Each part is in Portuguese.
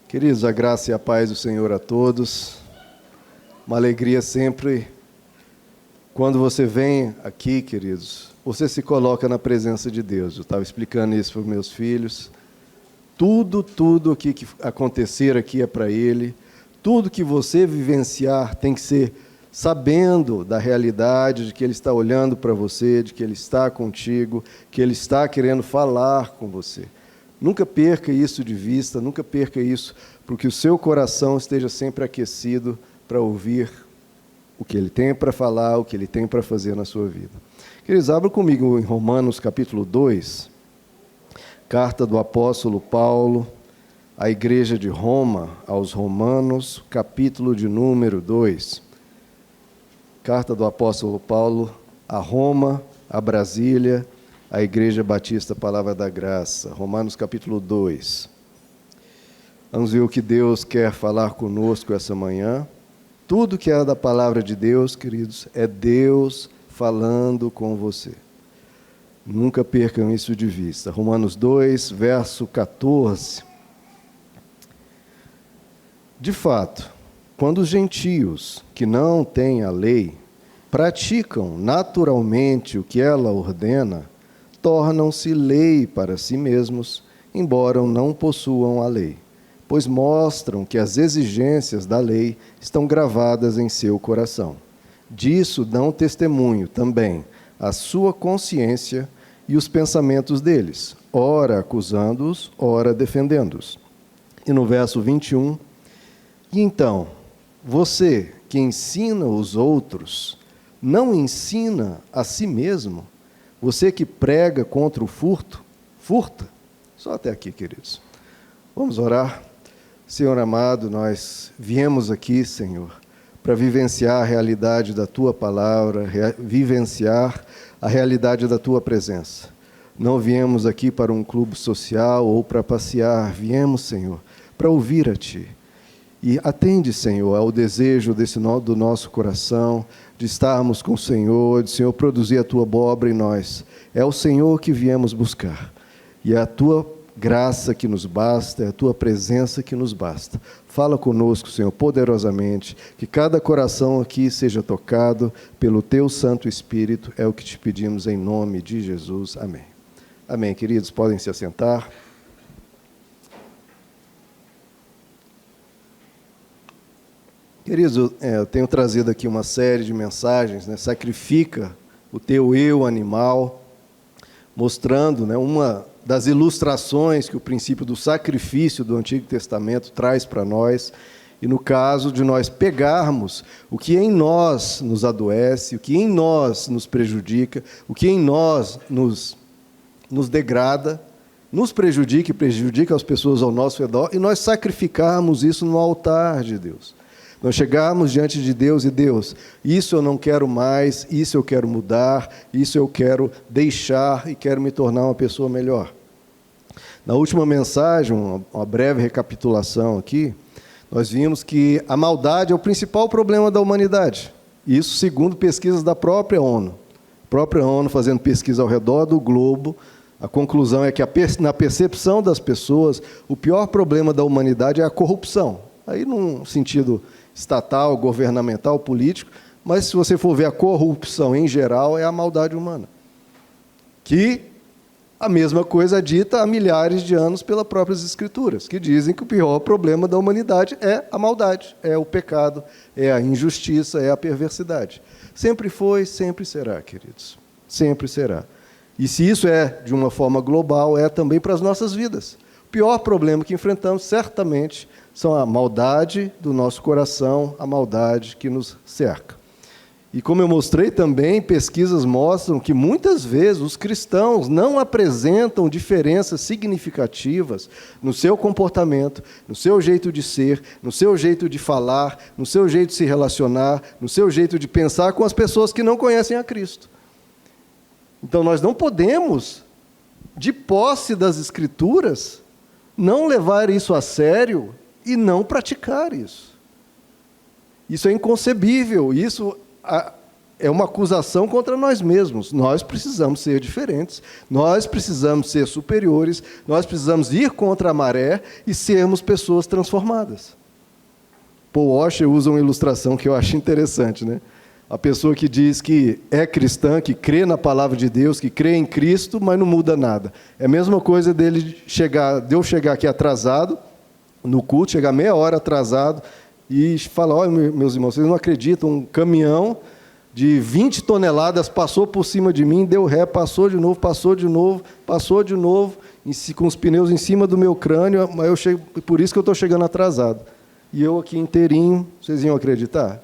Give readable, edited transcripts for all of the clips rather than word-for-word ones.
Queridos, a graça e a paz do Senhor a todos. Uma alegria sempre, quando você vem aqui, queridos, você se coloca na presença de Deus. Eu estava explicando isso para os meus filhos. Tudo aqui que acontecer aqui é para Ele. Tudo que você vivenciar tem que ser sabendo da realidade, de que Ele está olhando para você, de que Ele está contigo, que Ele está querendo falar com você. Nunca perca isso de vista, nunca perca isso, porque o seu coração esteja sempre aquecido para ouvir o que Ele tem para falar, o que Ele tem para fazer na sua vida. Queridos, abram comigo em Romanos capítulo 2, carta do apóstolo Paulo à igreja de Roma, aos Romanos, capítulo de número 2. Carta do apóstolo Paulo a Roma, a Brasília, a Igreja Batista Palavra da Graça, Romanos capítulo 2. Vamos ver o que Deus quer falar conosco essa manhã. Tudo que é da Palavra de Deus, queridos, é Deus falando com você. Nunca percam isso de vista. Romanos 2, verso 14. De fato, quando os gentios, que não têm a lei, praticam naturalmente o que ela ordena, tornam-se lei para si mesmos, embora não possuam a lei, pois mostram que as exigências da lei estão gravadas em seu coração. Disso dão testemunho também a sua consciência e os pensamentos deles, ora acusando-os, ora defendendo-os. E no verso 21, e então, você que ensina os outros, não ensina a si mesmo? Você que prega contra o furto, furta? Só até aqui, queridos. Vamos orar. Senhor amado, nós viemos aqui, Senhor, para vivenciar a realidade da Tua palavra, vivenciar a realidade da Tua presença. Não viemos aqui para um clube social ou para passear, viemos, Senhor, para ouvir a Ti. E atende, Senhor, ao desejo do nosso coração, de estarmos com o Senhor, de Senhor produzir a Tua obra em nós. É o Senhor que viemos buscar. E é a Tua graça que nos basta, é a Tua presença que nos basta. Fala conosco, Senhor, poderosamente, que cada coração aqui seja tocado pelo Teu Santo Espírito. É o que te pedimos em nome de Jesus. Amém. Amém, queridos, podem se assentar. Queridos, eu tenho trazido aqui uma série de mensagens, sacrifica o teu eu animal, mostrando uma das ilustrações que o princípio do sacrifício do Antigo Testamento traz para nós, e no caso de nós pegarmos o que em nós nos adoece, o que em nós nos prejudica, o que em nós nos degrada, nos prejudica e prejudica as pessoas ao nosso redor, e nós sacrificarmos isso no altar de Deus. Nós chegarmos diante de Deus e Deus, isso eu não quero mais, isso eu quero mudar, isso eu quero deixar e quero me tornar uma pessoa melhor. Na última mensagem, uma breve recapitulação aqui, nós vimos que a maldade é o principal problema da humanidade. Isso segundo pesquisas da própria ONU. A própria ONU fazendo pesquisa ao redor do globo, a conclusão é que na percepção das pessoas, o pior problema da humanidade é a corrupção. Aí num sentido estatal, governamental, político, mas se você for ver a corrupção em geral, é a maldade humana. Que a mesma coisa é dita há milhares de anos pelas próprias Escrituras, que dizem que o pior problema da humanidade é a maldade, é o pecado, é a injustiça, é a perversidade. Sempre foi, sempre será, queridos. Sempre será. E se isso é de uma forma global, é também para as nossas vidas. O pior problema que enfrentamos, certamente, são a maldade do nosso coração, a maldade que nos cerca. E como eu mostrei também, pesquisas mostram que muitas vezes os cristãos não apresentam diferenças significativas no seu comportamento, no seu jeito de ser, no seu jeito de falar, no seu jeito de se relacionar, no seu jeito de pensar com as pessoas que não conhecem a Cristo. Então nós não podemos, de posse das Escrituras, não levar isso a sério e não praticar isso. Isso é inconcebível, isso é uma acusação contra nós mesmos. Nós precisamos ser diferentes, nós precisamos ser superiores, nós precisamos ir contra a maré e sermos pessoas transformadas. Paul Washer usa uma ilustração que eu acho interessante, né? A pessoa que diz que é cristã, que crê na palavra de Deus, que crê em Cristo, mas não muda nada. É a mesma coisa de eu chegar aqui atrasado, no culto, chegar meia hora atrasado, e falar, olha, meus irmãos, vocês não acreditam, um caminhão de 20 toneladas passou por cima de mim, deu ré, passou de novo, com os pneus em cima do meu crânio, mas por isso que eu estou chegando atrasado. E eu aqui inteirinho, vocês iam acreditar?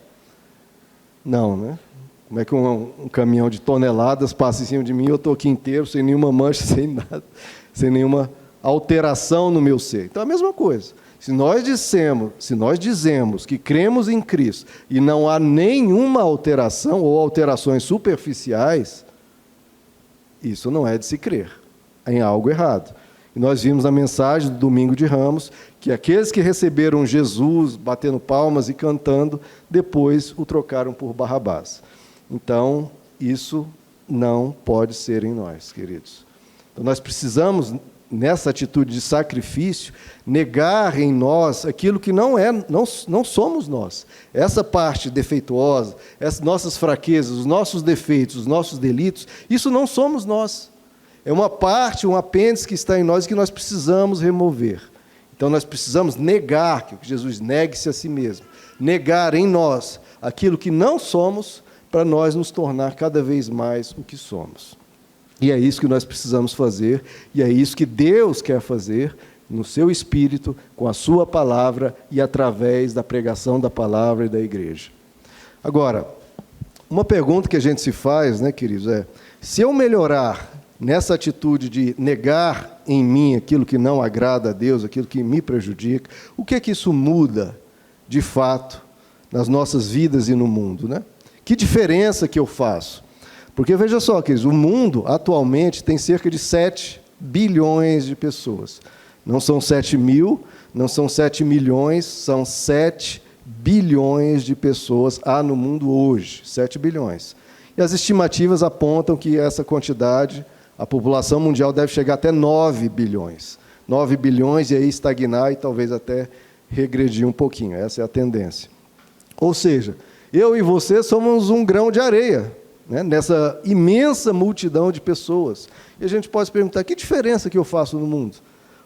Não, né? Como é que um caminhão de toneladas passa em cima de mim e eu estou aqui inteiro, sem nenhuma mancha, sem nada, sem nenhuma alteração no meu ser? Então, é a mesma coisa. Se nós dizemos que cremos em Cristo e não há nenhuma alteração ou alterações superficiais, isso não é de se crer, é em algo errado. E nós vimos na mensagem do Domingo de Ramos que aqueles que receberam Jesus batendo palmas e cantando, depois o trocaram por Barrabás. Então, isso não pode ser em nós, queridos. Então, nós precisamos, nessa atitude de sacrifício, negar em nós aquilo que não somos nós. Essa parte defeituosa, essas nossas fraquezas, os nossos defeitos, os nossos delitos, isso não somos nós. É uma parte, um apêndice que está em nós e que nós precisamos remover. Então, nós precisamos negar, que Jesus negue-se a si mesmo, negar em nós aquilo que não somos, para nós nos tornar cada vez mais o que somos. E é isso que nós precisamos fazer, e é isso que Deus quer fazer no seu Espírito, com a sua palavra e através da pregação da palavra e da igreja. Agora, uma pergunta que a gente se faz, né, queridos, se eu melhorar nessa atitude de negar em mim aquilo que não agrada a Deus, aquilo que me prejudica, o que é que isso muda, de fato, nas nossas vidas e no mundo, né? Que diferença que eu faço? Porque, veja só, queridos, o mundo, atualmente, tem cerca de 7 bilhões de pessoas. Não são 7 mil, não são 7 milhões, são 7 bilhões de pessoas há no mundo hoje, 7 bilhões. E as estimativas apontam que essa quantidade, a população mundial deve chegar até 9 bilhões. 9 bilhões e aí estagnar e talvez até regredir um pouquinho. Essa é a tendência. Ou seja, eu e você somos um grão de areia, né, nessa imensa multidão de pessoas. E a gente pode se perguntar, que diferença que eu faço no mundo?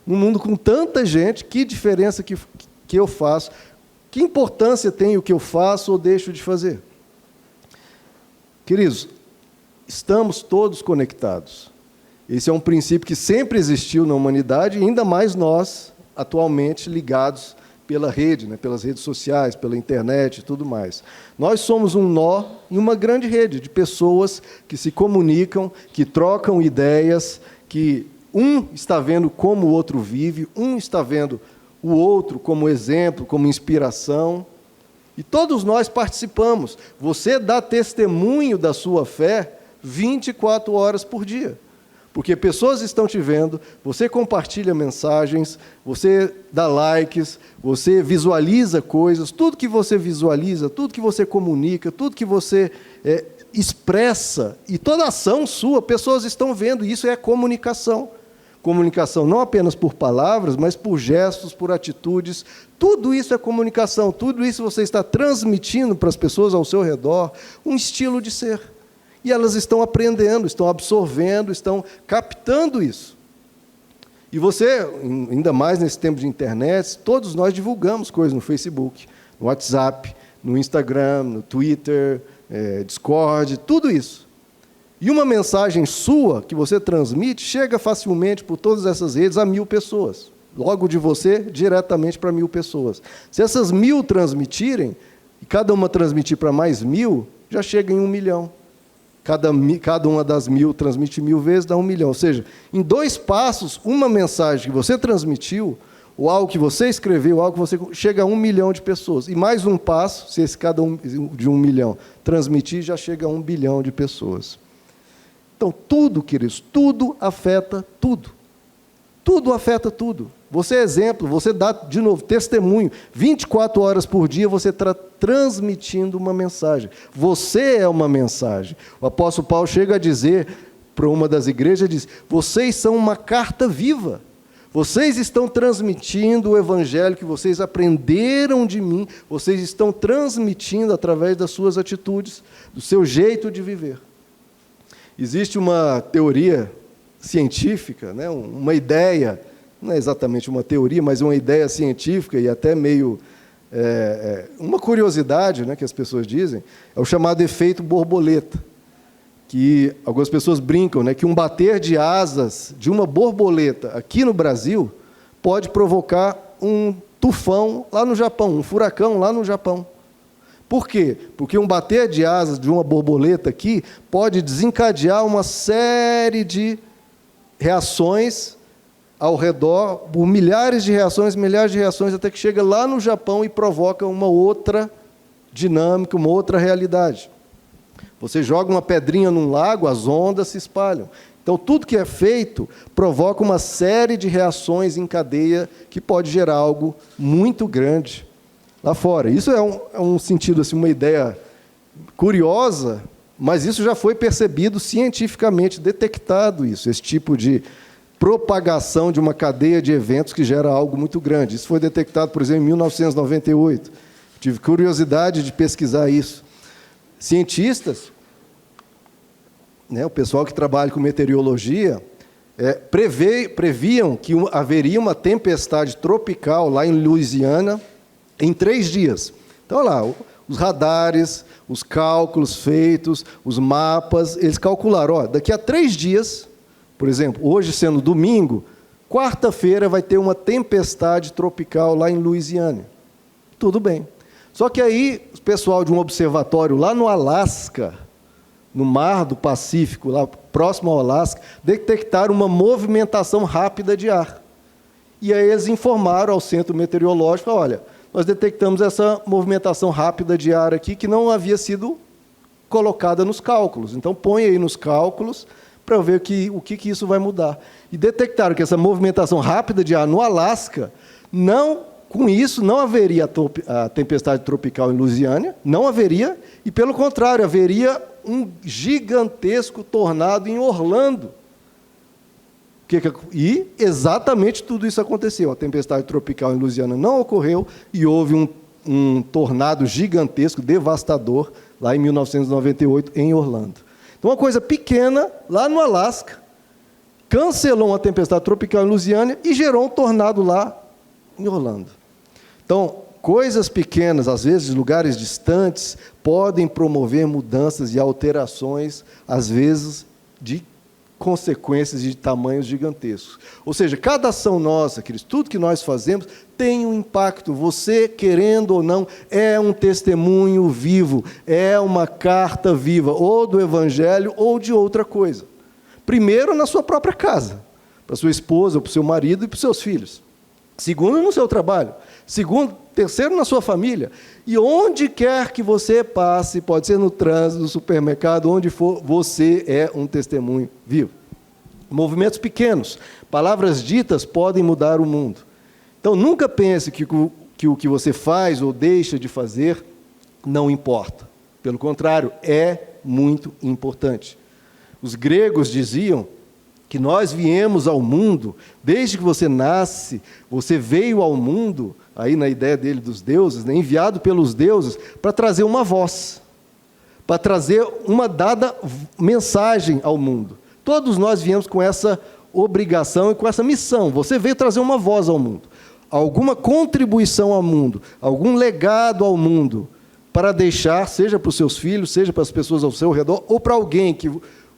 Num mundo com tanta gente, que diferença que eu faço? Que importância tem o que eu faço ou deixo de fazer? Queridos, estamos todos conectados. Esse é um princípio que sempre existiu na humanidade, e ainda mais nós, atualmente, ligados pela rede, né, pelas redes sociais, pela internet e tudo mais. Nós somos um nó em uma grande rede de pessoas que se comunicam, que trocam ideias, que um está vendo como o outro vive, um está vendo o outro como exemplo, como inspiração, e todos nós participamos. Você dá testemunho da sua fé 24 horas por dia. Porque pessoas estão te vendo, você compartilha mensagens, você dá likes, você visualiza coisas, tudo que você visualiza, tudo que você comunica, tudo que você expressa, e toda ação sua, pessoas estão vendo, e isso é comunicação. Comunicação não apenas por palavras, mas por gestos, por atitudes, tudo isso é comunicação, tudo isso você está transmitindo para as pessoas ao seu redor um estilo de ser. E elas estão aprendendo, estão absorvendo, estão captando isso. E você, ainda mais nesse tempo de internet, todos nós divulgamos coisas no Facebook, no WhatsApp, no Instagram, no Twitter, Discord, tudo isso. E uma mensagem sua, que você transmite, chega facilmente por todas essas redes a 1.000 pessoas. Logo de você, diretamente para 1.000 pessoas. Se essas 1.000 transmitirem, e cada uma transmitir para mais 1.000, já chega em 1 milhão. Cada uma das 1.000 transmite 1.000 vezes, dá 1 milhão. Ou seja, em 2 passos, uma mensagem que você transmitiu, ou algo que você escreveu, algo que você chega a 1 milhão de pessoas. E mais um passo, se esse cada um de 1 milhão transmitir, já chega a 1 bilhão de pessoas. Então, tudo, queridos, tudo afeta tudo. Tudo afeta tudo. Você é exemplo, você dá, de novo, testemunho. 24 horas por dia você está transmitindo uma mensagem. Você é uma mensagem. O apóstolo Paulo chega a dizer para uma das igrejas, diz, vocês são uma carta viva. Vocês estão transmitindo o evangelho que vocês aprenderam de mim, vocês estão transmitindo através das suas atitudes, do seu jeito de viver. Existe uma teoria científica, né, uma ideia, não é exatamente uma teoria, mas uma ideia científica e até meio uma curiosidade, né, que as pessoas dizem, é o chamado efeito borboleta, que algumas pessoas brincam, né, que um bater de asas de uma borboleta aqui no Brasil pode provocar um tufão lá no Japão, um furacão lá no Japão. Por quê? Porque um bater de asas de uma borboleta aqui pode desencadear uma série de reações ao redor, por milhares de reações, até que chega lá no Japão e provoca uma outra dinâmica, uma outra realidade. Você joga uma pedrinha num lago, as ondas se espalham. Então, tudo que é feito provoca uma série de reações em cadeia que pode gerar algo muito grande lá fora. Isso é um sentido, assim, uma ideia curiosa, mas isso já foi percebido cientificamente, detectado isso, esse tipo de propagação de uma cadeia de eventos que gera algo muito grande. Isso foi detectado, por exemplo, em 1998. Tive curiosidade de pesquisar isso. Cientistas, né, o pessoal que trabalha com meteorologia, previam que haveria uma tempestade tropical lá em Louisiana em 3 dias. Então, lá, os radares, os cálculos feitos, os mapas, eles calcularam, daqui a 3 dias, por exemplo, hoje sendo domingo, quarta-feira vai ter uma tempestade tropical lá em Louisiana. Tudo bem. Só que aí, o pessoal de um observatório lá no Alasca, no Mar do Pacífico, lá próximo ao Alasca, detectaram uma movimentação rápida de ar. E aí eles informaram ao centro meteorológico, olha, nós detectamos essa movimentação rápida de ar aqui que não havia sido colocada nos cálculos. Então, põe aí nos cálculos para ver o que isso vai mudar. E detectaram que essa movimentação rápida de ar no Alasca, com isso, não haveria a tempestade tropical em Louisiana, não haveria, e, pelo contrário, haveria um gigantesco tornado em Orlando. E exatamente tudo isso aconteceu. A tempestade tropical em Louisiana não ocorreu e houve um tornado gigantesco, devastador, lá em 1998, em Orlando. Então, uma coisa pequena, lá no Alasca, cancelou uma tempestade tropical em Louisiana e gerou um tornado lá em Orlando. Então, coisas pequenas, às vezes, lugares distantes, podem promover mudanças e alterações, às vezes, de consequências de tamanhos gigantescos. Ou seja, cada ação nossa, queridos, tudo que nós fazemos tem um impacto. Você, querendo ou não, é um testemunho vivo, é uma carta viva, ou do Evangelho ou de outra coisa. Primeiro, na sua própria casa, para sua esposa, para o seu marido e para os seus filhos. Segundo, no seu trabalho. Terceiro, na sua família. E onde quer que você passe, pode ser no trânsito, no supermercado, onde for, você é um testemunho vivo. Movimentos pequenos, palavras ditas podem mudar o mundo. Então, nunca pense que o que você faz ou deixa de fazer não importa. Pelo contrário, é muito importante. Os gregos diziam que nós viemos ao mundo, desde que você nasce, você veio ao mundo, aí na ideia dele dos deuses, né, enviado pelos deuses, para trazer uma voz, para trazer uma dada mensagem ao mundo. Todos nós viemos com essa obrigação e com essa missão. Você veio trazer uma voz ao mundo, alguma contribuição ao mundo, algum legado ao mundo, para deixar, seja para os seus filhos, seja para as pessoas ao seu redor, ou para alguém que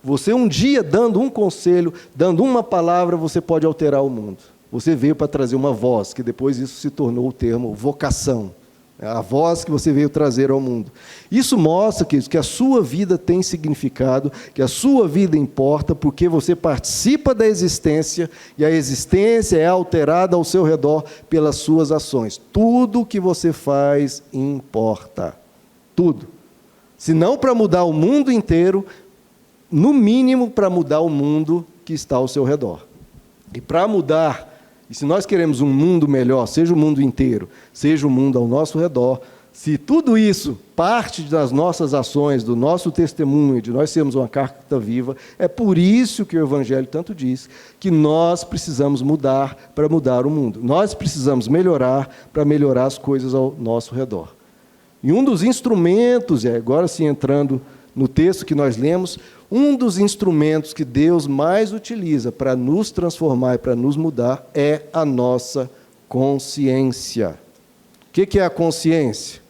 você um dia, dando um conselho, dando uma palavra, você pode alterar o mundo. Você veio para trazer uma voz, que depois isso se tornou o termo vocação. A voz que você veio trazer ao mundo. Isso mostra que a sua vida tem significado, que a sua vida importa, porque você participa da existência, e a existência é alterada ao seu redor pelas suas ações. Tudo que você faz importa. Tudo. Se não para mudar o mundo inteiro, no mínimo para mudar o mundo que está ao seu redor. E para mudar E se nós queremos um mundo melhor, seja o mundo inteiro, seja o mundo ao nosso redor, se tudo isso parte das nossas ações, do nosso testemunho, de nós sermos uma carta viva, é por isso que o Evangelho tanto diz que nós precisamos mudar para mudar o mundo. Nós precisamos melhorar para melhorar as coisas ao nosso redor. E um dos instrumentos, agora sim entrando no texto que nós lemos, um dos instrumentos que Deus mais utiliza para nos transformar e para nos mudar é a nossa consciência. O que é a consciência?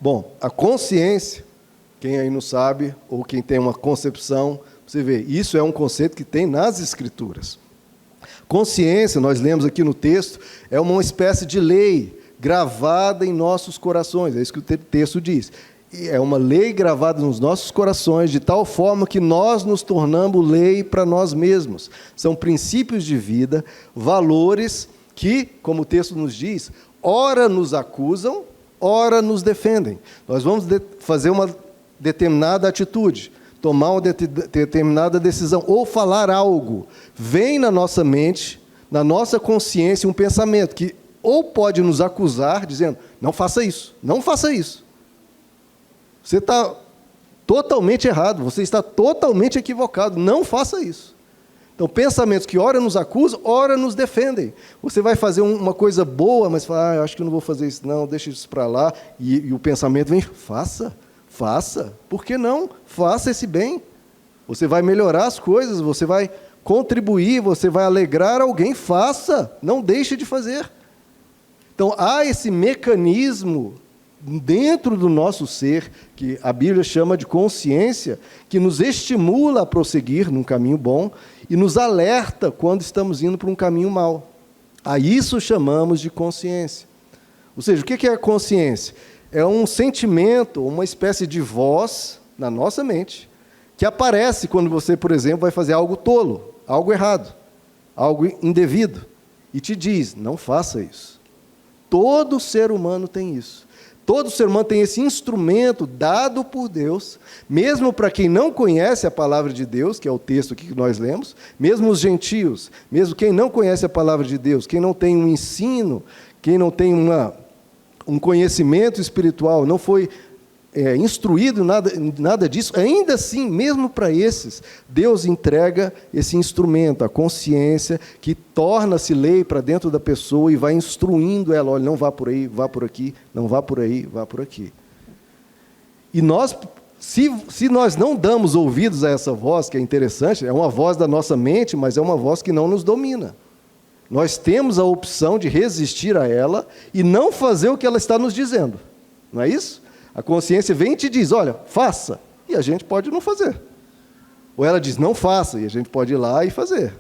Bom, a consciência, quem aí não sabe, ou quem tem uma concepção, você vê, isso é um conceito que tem nas Escrituras. Consciência, nós lemos aqui no texto, é uma espécie de lei gravada em nossos corações, é isso que o texto diz. É uma lei gravada nos nossos corações, de tal forma que nós nos tornamos lei para nós mesmos. São princípios de vida, valores que, como o texto nos diz, ora nos acusam, ora nos defendem. Nós vamos fazer uma determinada atitude, tomar uma determinada decisão, ou falar algo. Vem na nossa mente, na nossa consciência, um pensamento que ou pode nos acusar, dizendo, não faça isso, não faça isso. Você está totalmente errado, você está totalmente equivocado, não faça isso. Então, pensamentos que ora nos acusam, ora nos defendem. Você vai fazer uma coisa boa, mas fala, eu acho que não vou fazer isso não, deixa isso para lá. E o pensamento vem, faça. Por que não? Faça esse bem. Você vai melhorar as coisas, você vai contribuir, você vai alegrar alguém, faça. Não deixe de fazer. Então, há esse mecanismo dentro do nosso ser, que a Bíblia chama de consciência, que nos estimula a prosseguir num caminho bom e nos alerta quando estamos indo para um caminho mau. A isso chamamos de consciência. Ou seja, o que é a consciência? É um sentimento, uma espécie de voz na nossa mente, que aparece quando você, por exemplo, vai fazer algo tolo, algo errado, algo indevido, e te diz, não faça isso. Todo ser humano tem isso. Todo ser humano tem esse instrumento dado por Deus, mesmo para quem não conhece a palavra de Deus, que é o texto aqui que nós lemos, mesmo os gentios, mesmo quem não conhece a palavra de Deus, quem não tem um ensino, quem não tem um conhecimento espiritual, não foi instruído nada disso, ainda assim, mesmo para esses, Deus entrega esse instrumento, a consciência, que torna-se lei para dentro da pessoa e vai instruindo ela, olha, não vá por aí, vá por aqui, não vá por aí, vá por aqui. E nós, se nós não damos ouvidos a essa voz, que é interessante, é uma voz da nossa mente, mas é uma voz que não nos domina. Nós temos a opção de resistir a ela e não fazer o que ela está nos dizendo, não é isso? A consciência vem e te diz, olha, faça, e a gente pode não fazer. Ou ela diz, não faça, e a gente pode ir lá e fazer.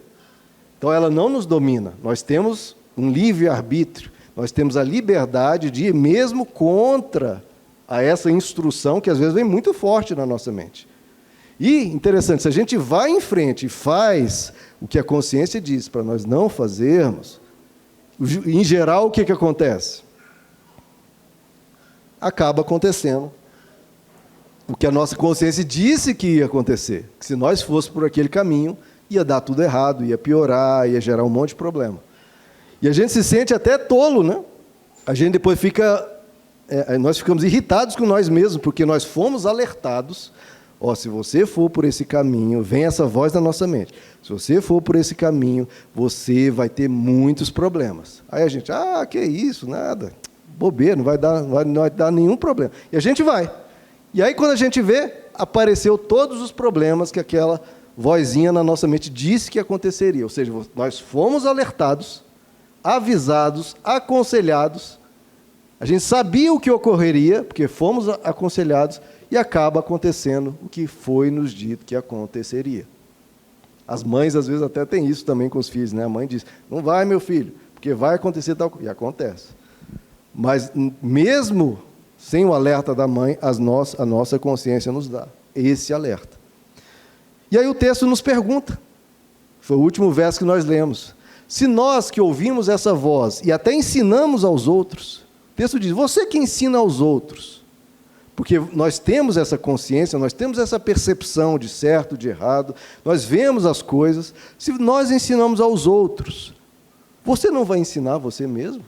Então, ela não nos domina. Nós temos um livre-arbítrio, nós temos a liberdade de ir mesmo contra essa instrução, que às vezes vem muito forte na nossa mente. E, interessante, se a gente vai em frente e faz o que a consciência diz para nós não fazermos, em geral, o que acontece? Acaba acontecendo o que a nossa consciência disse que ia acontecer, que se nós fôssemos por aquele caminho, ia dar tudo errado, ia piorar, ia gerar um monte de problema. E a gente se sente até tolo, né? A gente depois nós ficamos irritados com nós mesmos, porque nós fomos alertados, se você for por esse caminho, vem essa voz na nossa mente, se você for por esse caminho, você vai ter muitos problemas. Aí a gente, que isso, nada, bobeira, não vai dar nenhum problema. E a gente vai. E aí, quando a gente vê, apareceu todos os problemas que aquela vozinha na nossa mente disse que aconteceria. Ou seja, nós fomos alertados, avisados, aconselhados, a gente sabia o que ocorreria, porque fomos aconselhados, e acaba acontecendo o que foi nos dito que aconteceria. As mães, às vezes, até têm isso também com os filhos, né? A mãe diz, não vai, meu filho, porque vai acontecer tal coisa. E acontece. Mas, mesmo sem o alerta da mãe, a nossa consciência nos dá esse alerta. E aí o texto nos pergunta, foi o último verso que nós lemos, se nós que ouvimos essa voz e até ensinamos aos outros, o texto diz, você que ensina aos outros, Porque nós temos essa consciência, nós temos essa percepção de certo, de errado, nós vemos as coisas. Se nós ensinamos aos outros, você não vai ensinar você mesmo?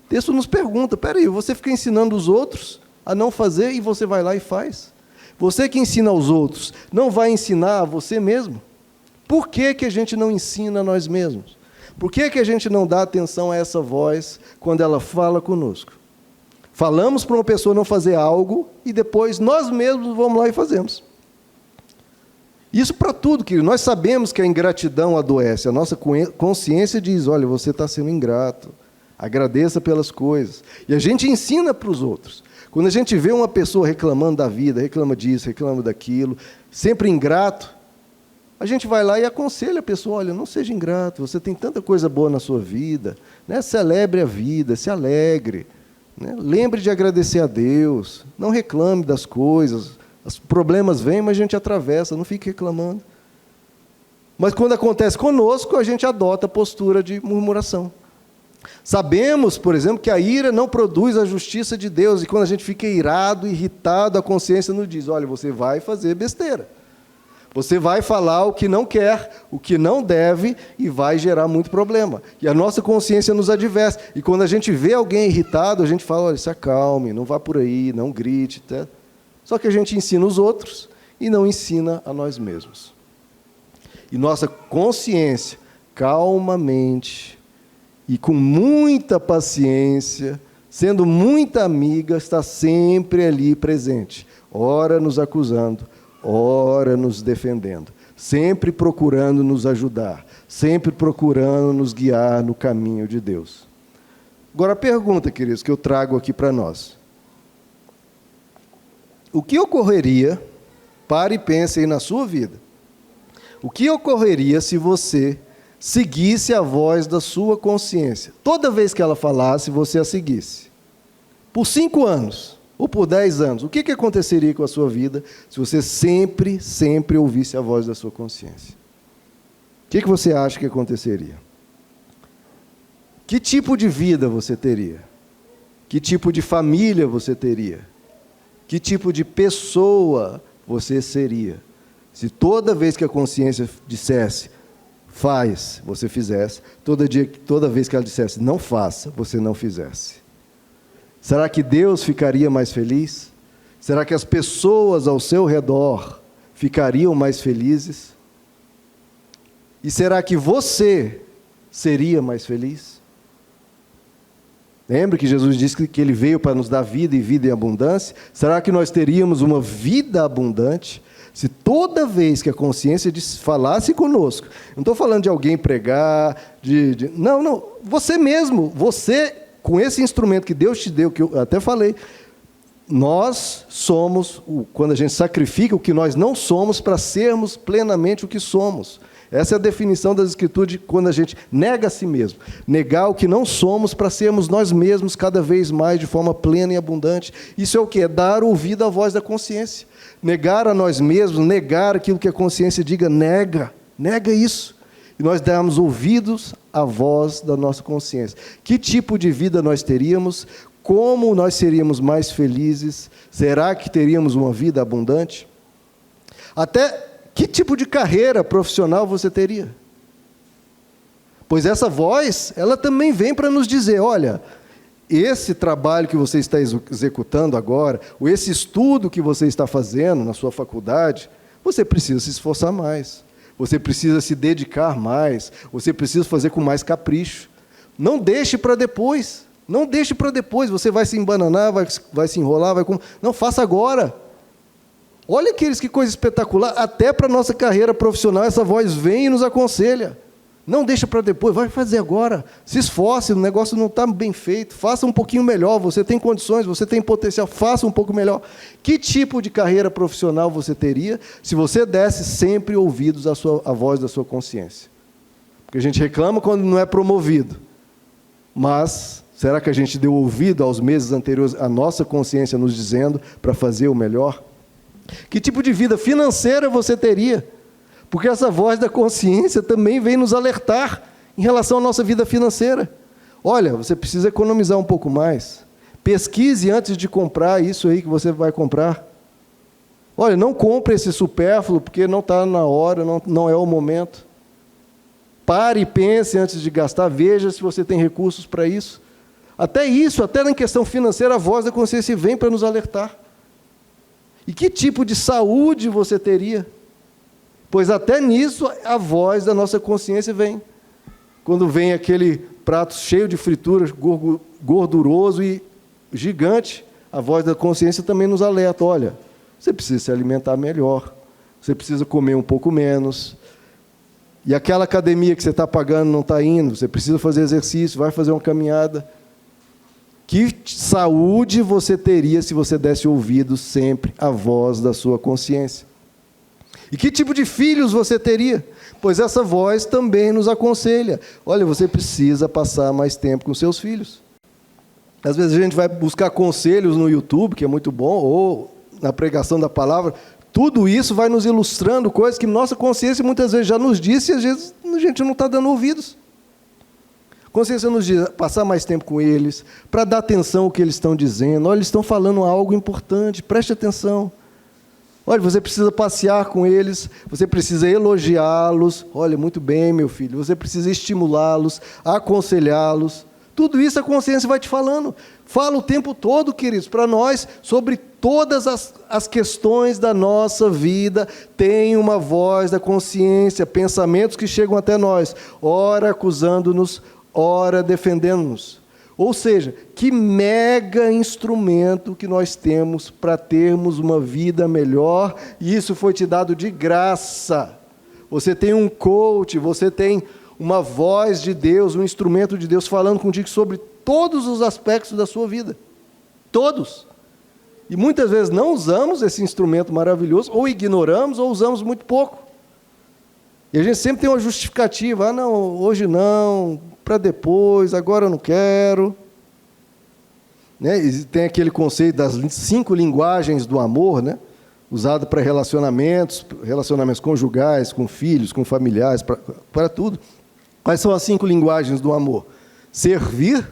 O texto nos pergunta, peraí, você fica ensinando os outros a não fazer e você vai lá e faz? Você que ensina aos outros, não vai ensinar a você mesmo? Por que que a gente não ensina a nós mesmos? Por que que a gente não dá atenção a essa voz quando ela fala conosco? Falamos para uma pessoa não fazer algo e depois nós mesmos vamos lá e fazemos. Isso para tudo, querido. Nós sabemos que a ingratidão adoece. A nossa consciência diz, olha, você está sendo ingrato. Agradeça pelas coisas. E a gente ensina para os outros. Quando a gente vê uma pessoa reclamando da vida, reclama disso, reclama daquilo, sempre ingrato, a gente vai lá e aconselha a pessoa, olha, não seja ingrato, você tem tanta coisa boa na sua vida, né? Celebre a vida, se alegre. Lembre de agradecer a Deus, não reclame das coisas, os problemas vêm, mas a gente atravessa, não fique reclamando. Mas quando acontece conosco, a gente adota a postura de murmuração. Sabemos, por exemplo, que a ira não produz a justiça de Deus, e quando a gente fica irado, irritado, a consciência nos diz, olha, você vai fazer besteira. Você vai falar o que não quer, o que não deve, e vai gerar muito problema. E a nossa consciência nos adverte. E quando a gente vê alguém irritado, a gente fala, olha, se acalme, não vá por aí, não grite. Tá? Só que a gente ensina os outros e não ensina a nós mesmos. E nossa consciência, calmamente e com muita paciência, sendo muita amiga, está sempre ali presente. Ora nos acusando, ora nos defendendo, sempre procurando nos ajudar, sempre procurando nos guiar no caminho de Deus. Agora a pergunta, queridos, que eu trago aqui para nós. O que ocorreria, pare e pense aí na sua vida, o que ocorreria se você seguisse a voz da sua consciência? Toda vez que ela falasse, você a seguisse. Por 5 anos. Ou por 10 anos, o que aconteceria com a sua vida se você sempre, sempre ouvisse a voz da sua consciência? O que você acha que aconteceria? Que tipo de vida você teria? Que tipo de família você teria? Que tipo de pessoa você seria? Se toda vez que a consciência dissesse, faz, você fizesse, toda vez que ela dissesse, não faça, você não fizesse. Será que Deus ficaria mais feliz? Será que as pessoas ao seu redor ficariam mais felizes? E será que você seria mais feliz? Lembra que Jesus disse que Ele veio para nos dar vida e vida em abundância? Será que nós teríamos uma vida abundante se toda vez que a consciência falasse conosco? Não estou falando de alguém pregar, não, você mesmo, você... Com esse instrumento que Deus te deu, que eu até falei, nós somos, quando a gente sacrifica o que nós não somos para sermos plenamente o que somos. Essa é a definição das Escrituras de quando a gente nega a si mesmo. Negar o que não somos para sermos nós mesmos cada vez mais de forma plena e abundante. Isso é o que? É dar ouvido à voz da consciência. Negar a nós mesmos, negar aquilo que a consciência diga, nega isso. E nós damos ouvidos à voz da nossa consciência. Que tipo de vida nós teríamos? Como nós seríamos mais felizes? Será que teríamos uma vida abundante? Até que tipo de carreira profissional você teria? Pois essa voz, ela também vem para nos dizer, olha, esse trabalho que você está executando agora, ou esse estudo que você está fazendo na sua faculdade, você precisa se esforçar mais. Você precisa se dedicar mais, você precisa fazer com mais capricho. Não deixe para depois, não deixe para depois, você vai se embananar, vai se enrolar, não, faça agora. Olha que coisa espetacular, até para a nossa carreira profissional, essa voz vem e nos aconselha. Não deixa para depois, vai fazer agora, se esforce, o negócio não está bem feito, faça um pouquinho melhor, você tem condições, você tem potencial, faça um pouco melhor. Que tipo de carreira profissional você teria se você desse sempre ouvidos à voz da sua consciência? Porque a gente reclama quando não é promovido, mas será que a gente deu ouvido aos meses anteriores, a nossa consciência nos dizendo para fazer o melhor? Que tipo de vida financeira você teria? Porque essa voz da consciência também vem nos alertar em relação à nossa vida financeira. Olha, você precisa economizar um pouco mais. Pesquise antes de comprar isso aí que você vai comprar. Olha, não compre esse supérfluo, porque não está na hora, não é o momento. Pare e pense antes de gastar, veja se você tem recursos para isso. Até isso, até na questão financeira, a voz da consciência vem para nos alertar. E que tipo de saúde você teria? Pois até nisso a voz da nossa consciência vem. Quando vem aquele prato cheio de frituras, gorduroso e gigante, a voz da consciência também nos alerta. Olha, você precisa se alimentar melhor, você precisa comer um pouco menos. E aquela academia que você está pagando não está indo, você precisa fazer exercício, vai fazer uma caminhada. Que saúde você teria se você desse ouvido sempre à voz da sua consciência? E que tipo de filhos você teria? Pois essa voz também nos aconselha. Olha, você precisa passar mais tempo com seus filhos. Às vezes a gente vai buscar conselhos no YouTube, que é muito bom, ou na pregação da palavra. Tudo isso vai nos ilustrando coisas que nossa consciência muitas vezes já nos disse e às vezes a gente não está dando ouvidos. A consciência nos diz passar mais tempo com eles, para dar atenção ao que eles estão dizendo. Olha, eles estão falando algo importante, preste atenção. Olha, você precisa passear com eles, você precisa elogiá-los. Olha, muito bem, meu filho. Você precisa estimulá-los, aconselhá-los. Tudo isso a consciência vai te falando. Fala o tempo todo, queridos, para nós, sobre todas as questões da nossa vida. Tem uma voz da consciência, pensamentos que chegam até nós, ora acusando-nos, ora defendendo-nos. Ou seja, que mega instrumento que nós temos para termos uma vida melhor, e isso foi te dado de graça. Você tem um coach, você tem uma voz de Deus, um instrumento de Deus falando contigo sobre todos os aspectos da sua vida. Todos. E muitas vezes não usamos esse instrumento maravilhoso, ou ignoramos, ou usamos muito pouco. E a gente sempre tem uma justificativa. Ah, não, hoje não, para depois, agora eu não quero. Né? E tem aquele conceito das 5 linguagens do amor, né? Usado para relacionamentos conjugais, com filhos, com familiares, para tudo. Quais são as 5 linguagens do amor? Servir,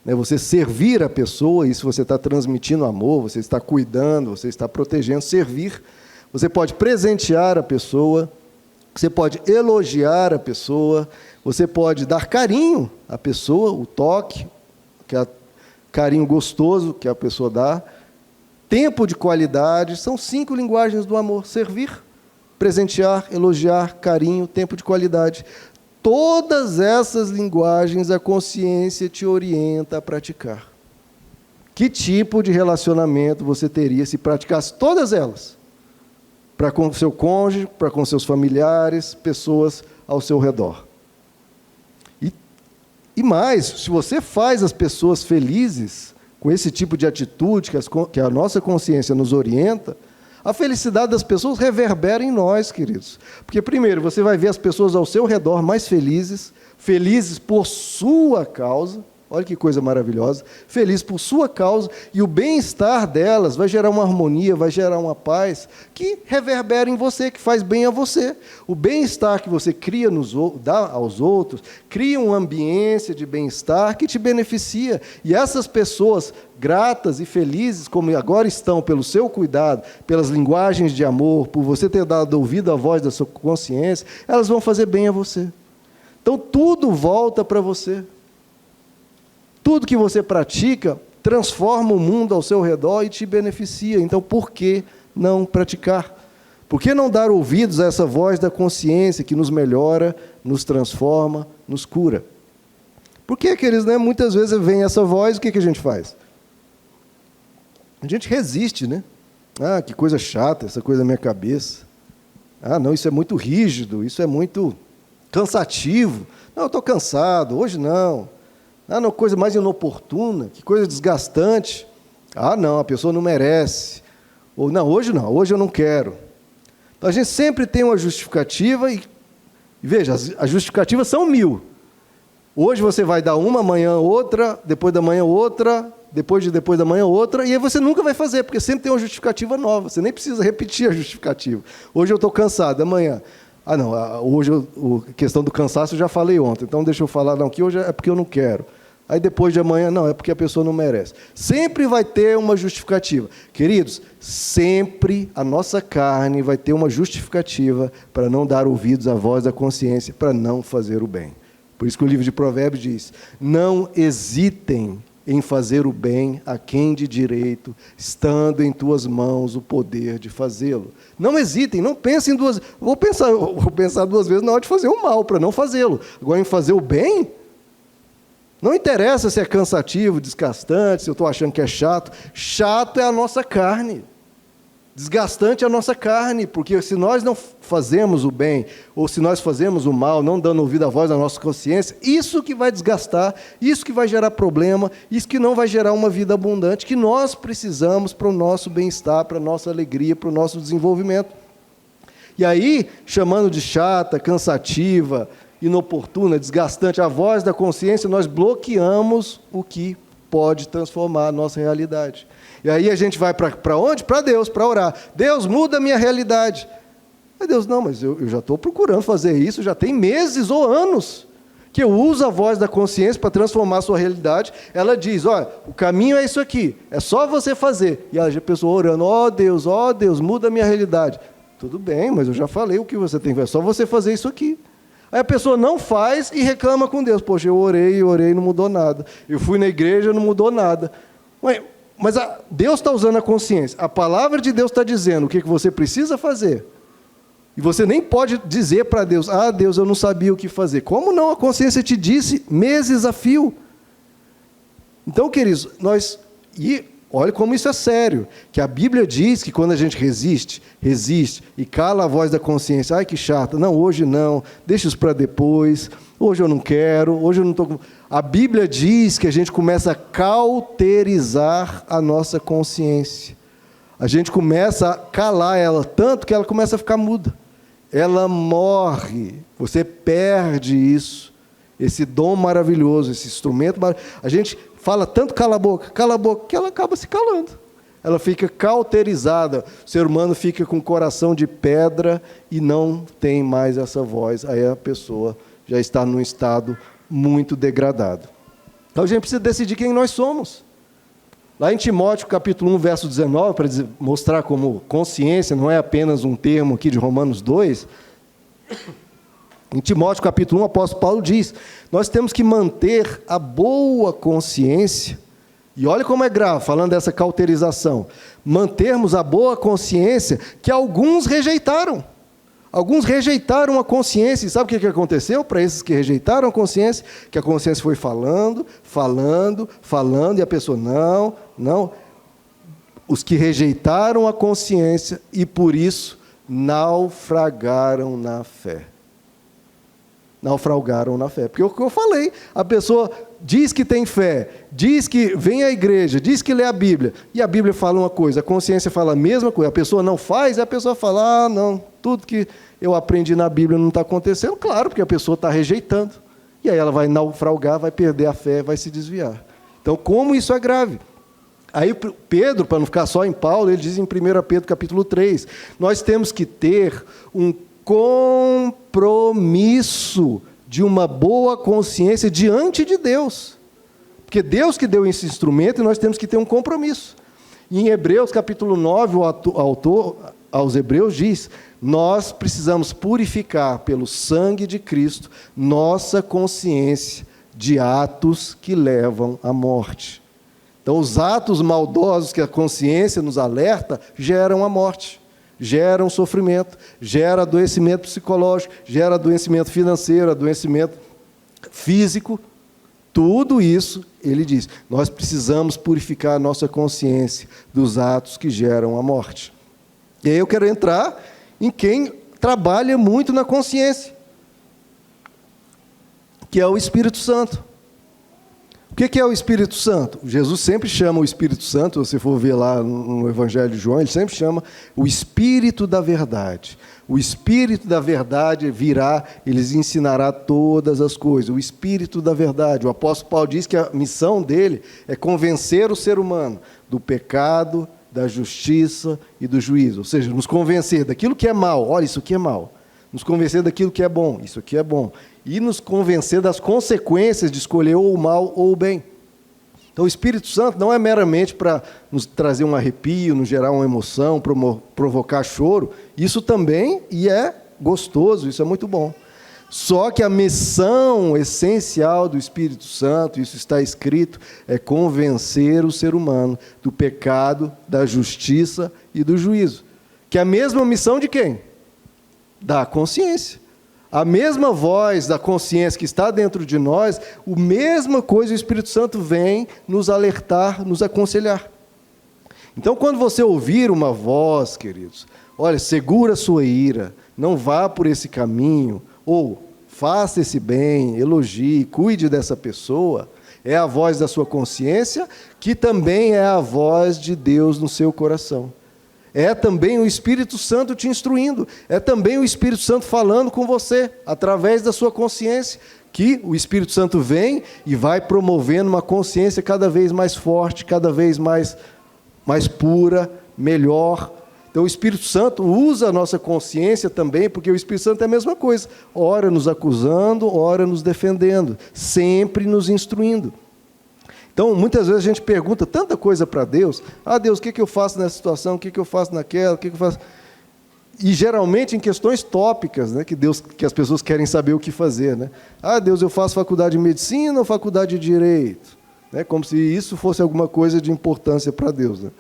né? Você servir a pessoa, isso você está transmitindo amor, você está cuidando, você está protegendo, servir. Você pode presentear a pessoa, você pode elogiar a pessoa, você pode dar carinho à pessoa, o toque, que é carinho gostoso que a pessoa dá, tempo de qualidade, são 5 linguagens do amor: servir, presentear, elogiar, carinho, tempo de qualidade. Todas essas linguagens a consciência te orienta a praticar. Que tipo de relacionamento você teria se praticasse todas elas? Para com o seu cônjuge, para com seus familiares, pessoas ao seu redor. E mais, se você faz as pessoas felizes com esse tipo de atitude que a nossa consciência nos orienta, a felicidade das pessoas reverbera em nós, queridos. Porque, primeiro, você vai ver as pessoas ao seu redor mais felizes, felizes por sua causa. Olha que coisa maravilhosa. Felizes por sua causa, e o bem-estar delas vai gerar uma harmonia, vai gerar uma paz que reverbera em você, que faz bem a você. O bem-estar que você cria, dá aos outros, cria uma ambiência de bem-estar que te beneficia. E essas pessoas gratas e felizes, como agora estão pelo seu cuidado, pelas linguagens de amor, por você ter dado ouvido à voz da sua consciência, elas vão fazer bem a você. Então, tudo volta para você. Tudo que você pratica transforma o mundo ao seu redor e te beneficia. Então, por que não praticar? Por que não dar ouvidos a essa voz da consciência que nos melhora, nos transforma, nos cura? Porque, queridos, né, muitas vezes vem essa voz, o que a gente faz? A gente resiste, né? Ah, que coisa chata, essa coisa na minha cabeça. Ah, não, isso é muito rígido, isso é muito cansativo. Não, eu estou cansado, hoje não. Ah, não, coisa mais inoportuna, que coisa desgastante. Ah, não, a pessoa não merece. Ou, não, hoje eu não quero. Então, a gente sempre tem uma justificativa e veja, as justificativas são 1000. Hoje você vai dar uma, amanhã outra, depois da manhã outra, depois da manhã outra, e aí você nunca vai fazer, porque sempre tem uma justificativa nova, você nem precisa repetir a justificativa. Hoje eu estou cansado, amanhã. Ah, não, hoje a questão do cansaço eu já falei ontem, então deixa eu falar, não, que hoje é porque eu não quero. Aí depois de amanhã, não, é porque a pessoa não merece. Sempre vai ter uma justificativa. Queridos, sempre a nossa carne vai ter uma justificativa para não dar ouvidos à voz da consciência, para não fazer o bem. Por isso que o livro de Provérbios diz: não hesitem em fazer o bem a quem de direito, estando em tuas mãos o poder de fazê-lo. Não hesitem, não pensem duas vezes. Vou pensar duas vezes na hora de fazer o mal, para não fazê-lo. Agora, em fazer o bem, não interessa se é cansativo, desgastante, se eu estou achando que é chato. Chato é a nossa carne. Desgastante é a nossa carne, porque se nós não fazemos o bem, ou se nós fazemos o mal, não dando ouvido à voz da nossa consciência, isso que vai desgastar, isso que vai gerar problema, isso que não vai gerar uma vida abundante, que nós precisamos para o nosso bem-estar, para a nossa alegria, para o nosso desenvolvimento. E aí, chamando de chata, cansativa, inoportuna, desgastante, a voz da consciência, nós bloqueamos o que pode transformar a nossa realidade. E aí a gente vai para onde? Para Deus, para orar. Deus, muda a minha realidade. Aí Deus, não, mas eu já estou procurando fazer isso, já tem meses ou anos que eu uso a voz da consciência para transformar a sua realidade. Ela diz, olha, o caminho é isso aqui, é só você fazer. E a pessoa orando, ó Deus, muda a minha realidade. Tudo bem, mas eu já falei o que você tem que fazer, é só você fazer isso aqui. Aí a pessoa não faz e reclama com Deus. Poxa, eu orei, não mudou nada. Eu fui na igreja, não mudou nada. Mas Deus está usando a consciência. A palavra de Deus está dizendo o que você precisa fazer. E você nem pode dizer para Deus, Deus, eu não sabia o que fazer. Como não? A consciência te disse meses a fio. Então, queridos, olha como isso é sério, que a Bíblia diz que quando a gente resiste e cala a voz da consciência, ai que chato, não, hoje não, deixa isso para depois, hoje eu não quero, hoje eu não estou... A Bíblia diz que a gente começa a cauterizar a nossa consciência. A gente começa a calar ela, tanto que ela começa a ficar muda. Ela morre, você perde isso, esse dom maravilhoso, esse instrumento maravilhoso. A gente fala tanto cala a boca, que ela acaba se calando. Ela fica cauterizada. O ser humano fica com o coração de pedra e não tem mais essa voz. Aí a pessoa já está num estado muito degradado. Então a gente precisa decidir quem nós somos. Lá em Timóteo, capítulo 1, verso 19, para mostrar como consciência não é apenas um termo aqui de Romanos 2, em Timóteo, capítulo 1, o apóstolo Paulo diz, nós temos que manter a boa consciência, e olha como é grave, falando dessa cauterização, mantermos a boa consciência que alguns rejeitaram. Alguns rejeitaram a consciência, e sabe o que aconteceu para esses que rejeitaram a consciência? Que a consciência foi falando, e a pessoa, não. Os que rejeitaram a consciência e por isso naufragaram na fé. Porque o que eu falei, a pessoa diz que tem fé, diz que vem à igreja, diz que lê a Bíblia, e a Bíblia fala uma coisa, a consciência fala a mesma coisa, a pessoa não faz, e a pessoa fala, não, tudo que eu aprendi na Bíblia não está acontecendo, claro, porque a pessoa está rejeitando, e aí ela vai naufragar, vai perder a fé, vai se desviar. Então, como isso é grave? Aí Pedro, para não ficar só em Paulo, ele diz em 1 Pedro capítulo 3, nós temos que ter um compromisso de uma boa consciência diante de Deus. Porque Deus que deu esse instrumento e nós temos que ter um compromisso. E em Hebreus capítulo 9, o autor aos Hebreus diz, nós precisamos purificar pelo sangue de Cristo nossa consciência de atos que levam à morte. Então, os atos maldosos que a consciência nos alerta geram a morte, geram sofrimento, gera adoecimento psicológico, gera adoecimento financeiro, adoecimento físico. Tudo isso, ele diz, nós precisamos purificar a nossa consciência dos atos que geram a morte. E aí eu quero entrar em quem trabalha muito na consciência, que é o Espírito Santo. O que é o Espírito Santo? Jesus sempre chama o Espírito Santo, se você for ver lá no Evangelho de João, ele sempre chama o Espírito da Verdade. O Espírito da Verdade virá, ele lhes ensinará todas as coisas. O Espírito da Verdade. O apóstolo Paulo diz que a missão dele é convencer o ser humano do pecado, da justiça e do juízo. Ou seja, nos convencer daquilo que é mal. Olha, isso aqui é mal. Nos convencer daquilo que é bom. Isso aqui é bom. E nos convencer das consequências de escolher ou o mal ou o bem. Então, o Espírito Santo não é meramente para nos trazer um arrepio, nos gerar uma emoção, provocar choro. Isso também, e é gostoso, isso é muito bom. Só que a missão essencial do Espírito Santo, isso está escrito, é convencer o ser humano do pecado, da justiça e do juízo. Que é a mesma missão de quem? Da consciência. A mesma voz da consciência que está dentro de nós, a mesma coisa o Espírito Santo vem nos alertar, nos aconselhar. Então, quando você ouvir uma voz, queridos, olha, segura a sua ira, não vá por esse caminho, ou faça esse bem, elogie, cuide dessa pessoa, é a voz da sua consciência, que também é a voz de Deus no seu coração. É também o Espírito Santo te instruindo, é também o Espírito Santo falando com você, através da sua consciência, que o Espírito Santo vem e vai promovendo uma consciência cada vez mais forte, cada vez mais pura, melhor. Então o Espírito Santo usa a nossa consciência também, porque o Espírito Santo é a mesma coisa, ora nos acusando, ora nos defendendo, sempre nos instruindo. Então, muitas vezes a gente pergunta tanta coisa para Deus. Deus, o que eu faço nessa situação? O que eu faço naquela? O que eu faço? E, geralmente, em questões tópicas, né, que as pessoas querem saber o que fazer. Né? Deus, eu faço faculdade de medicina ou faculdade de direito? Né? Como se isso fosse alguma coisa de importância para Deus. Né?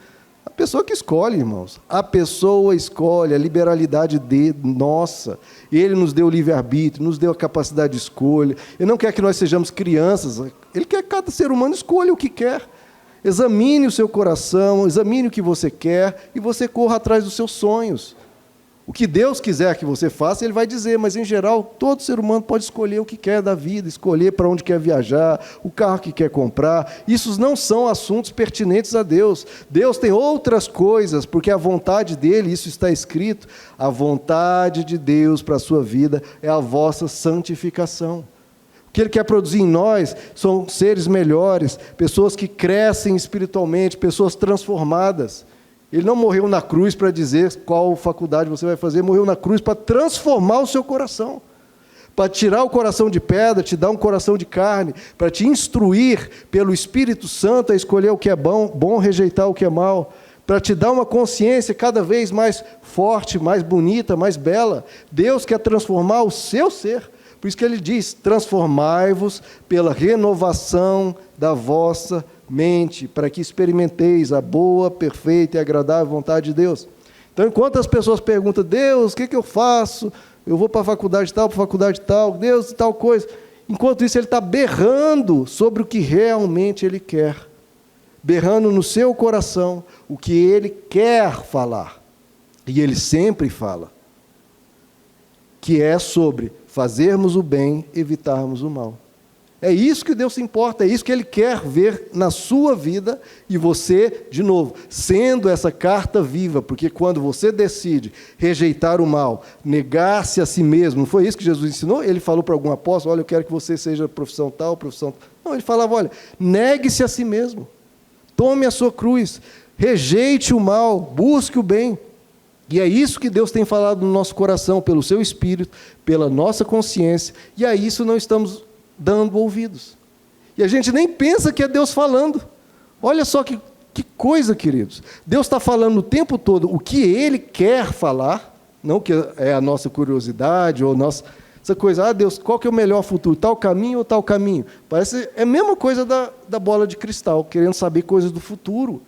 A pessoa que escolhe, irmãos. A pessoa escolhe, a liberalidade nossa. Ele nos deu o livre-arbítrio, nos deu a capacidade de escolha. Ele não quer que nós sejamos crianças. Ele quer que cada ser humano escolha o que quer. Examine o seu coração, examine o que você quer e você corra atrás dos seus sonhos. O que Deus quiser que você faça, Ele vai dizer, mas, em geral, todo ser humano pode escolher o que quer da vida, escolher para onde quer viajar, o carro que quer comprar. Isso não são assuntos pertinentes a Deus. Deus tem outras coisas, porque a vontade dEle, isso está escrito, a vontade de Deus para a sua vida é a vossa santificação. O que Ele quer produzir em nós são seres melhores, pessoas que crescem espiritualmente, pessoas transformadas. Ele não morreu na cruz para dizer qual faculdade você vai fazer, morreu na cruz para transformar o seu coração, para tirar o coração de pedra, te dar um coração de carne, para te instruir pelo Espírito Santo a escolher o que é bom rejeitar o que é mal, para te dar uma consciência cada vez mais forte, mais bonita, mais bela. Deus quer transformar o seu ser. Por isso que Ele diz, transformai-vos pela renovação da vossa mente, para que experimenteis a boa, perfeita e agradável vontade de Deus. Então, enquanto as pessoas perguntam, Deus, o que eu faço? Eu vou para a faculdade tal, Deus, tal coisa. Enquanto isso, Ele está berrando sobre o que realmente Ele quer. Berrando no seu coração o que Ele quer falar. E Ele sempre fala. Que é sobre fazermos o bem, evitarmos o mal. É isso que Deus se importa, é isso que Ele quer ver na sua vida e você, de novo, sendo essa carta viva, porque quando você decide rejeitar o mal, negar-se a si mesmo, não foi isso que Jesus ensinou? Ele falou para algum apóstolo, olha, eu quero que você seja profissão tal, profissão tal. Não, Ele falava, olha, negue-se a si mesmo, tome a sua cruz, rejeite o mal, busque o bem. E é isso que Deus tem falado no nosso coração, pelo seu Espírito, pela nossa consciência, e a isso não estamos dando ouvidos. E a gente nem pensa que é Deus falando. Olha só que coisa, queridos. Deus está falando o tempo todo o que Ele quer falar, não que é a nossa curiosidade, ou essa coisa, Deus, qual que é o melhor futuro, tal caminho ou tal caminho? Parece, é a mesma coisa da bola de cristal, querendo saber coisas do futuro.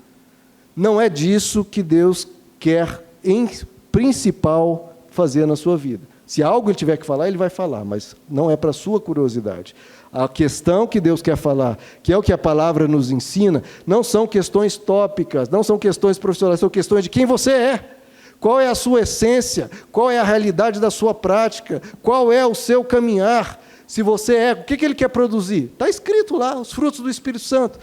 Não é disso que Deus quer, em principal, fazer na sua vida. Se algo Ele tiver que falar, Ele vai falar, mas não é para a sua curiosidade. A questão que Deus quer falar, que é o que a palavra nos ensina, não são questões tópicas, não são questões profissionais, são questões de quem você é. Qual é a sua essência? Qual é a realidade da sua prática? Qual é o seu caminhar? Se você é, o que Ele quer produzir? Está escrito lá, os frutos do Espírito Santo.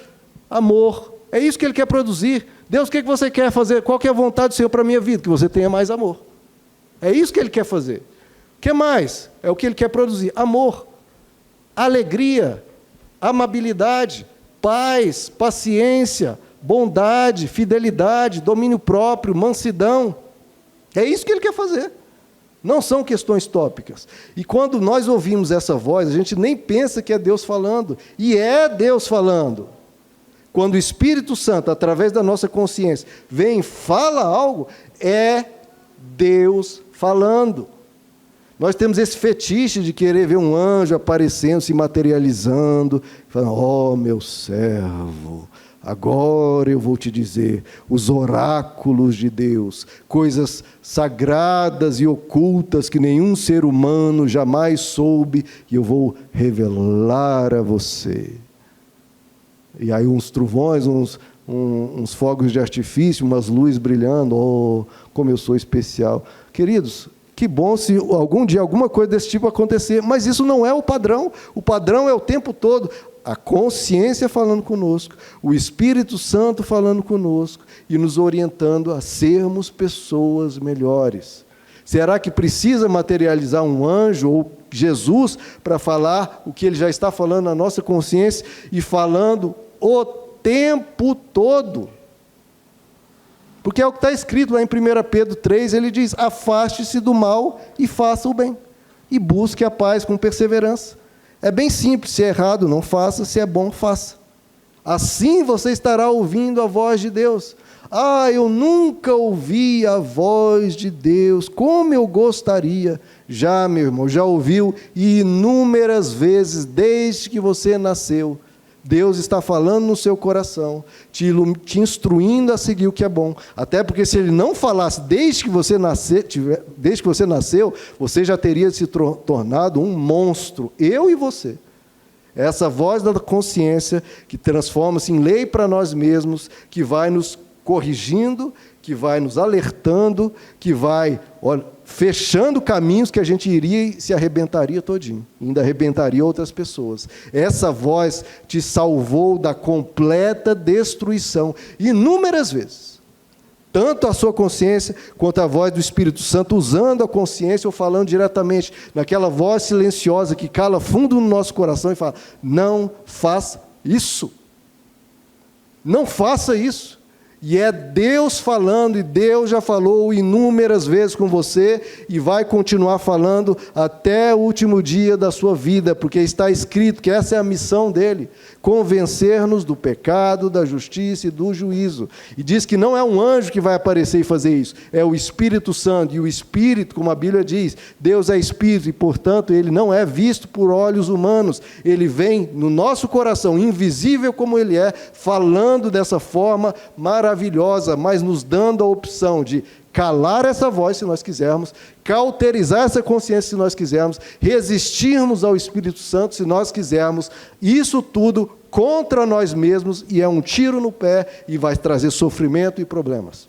Amor, é isso que Ele quer produzir. Deus, o que você quer fazer? Qual que é a vontade do Senhor para a minha vida? Que você tenha mais amor. É isso que Ele quer fazer. O que mais? É o que Ele quer produzir. Amor, alegria, amabilidade, paz, paciência, bondade, fidelidade, domínio próprio, mansidão. É isso que Ele quer fazer. Não são questões tópicas. E quando nós ouvimos essa voz, a gente nem pensa que é Deus falando. E é Deus falando. quando o Espírito Santo, através da nossa consciência, vem e fala algo, é Deus falando. Nós temos esse fetiche de querer ver um anjo aparecendo, se materializando, falando, ó meu servo, agora eu vou te dizer os oráculos de Deus, coisas sagradas e ocultas que nenhum ser humano jamais soube, e eu vou revelar a você. E aí uns trovões, uns fogos de artifício, umas luzes brilhando, oh, como eu sou especial. Queridos, que bom se algum dia alguma coisa desse tipo acontecer, mas isso não é o padrão é o tempo todo, a consciência falando conosco, o Espírito Santo falando conosco e nos orientando a sermos pessoas melhores. Será que precisa materializar um anjo ou Jesus para falar o que ele já está falando na nossa consciência e falando o tempo todo? Porque é o que está escrito lá em 1 Pedro 3, ele diz, afaste-se do mal e faça o bem, e busque a paz com perseverança. É bem simples, se é errado, não faça, se é bom, faça. Assim você estará ouvindo a voz de Deus. Ah, eu nunca ouvi a voz de Deus, como eu gostaria. Já, meu irmão, já ouviu inúmeras vezes, desde que você nasceu. Nasceu está falando no seu coração, te instruindo a seguir o que é bom. Até porque se ele não falasse desde que você nasceu, você já teria se tornado um monstro, eu e você. Essa voz da consciência que transforma-se em lei para nós mesmos, que vai nos corrigindo, que vai nos alertando, que vai fechando caminhos que a gente iria e se arrebentaria todinho, ainda arrebentaria outras pessoas. Essa voz te salvou da completa destruição, inúmeras vezes. Tanto a sua consciência, quanto a voz do Espírito Santo, usando a consciência ou falando diretamente, naquela voz silenciosa que cala fundo no nosso coração e fala, não faça isso. Não faça isso. E é Deus falando, e Deus já falou inúmeras vezes com você, e vai continuar falando até o último dia da sua vida, porque está escrito que essa é a missão dele, convencer-nos do pecado, da justiça e do juízo. E diz que não é um anjo que vai aparecer e fazer isso, é o Espírito Santo, e o Espírito, como a Bíblia diz, Deus é Espírito, e portanto ele não é visto por olhos humanos, ele vem no nosso coração, invisível como ele é, falando dessa forma maravilhosa, mas nos dando a opção de calar essa voz se nós quisermos, cauterizar essa consciência se nós quisermos, resistirmos ao Espírito Santo se nós quisermos, isso tudo contra nós mesmos, e é um tiro no pé e vai trazer sofrimento e problemas.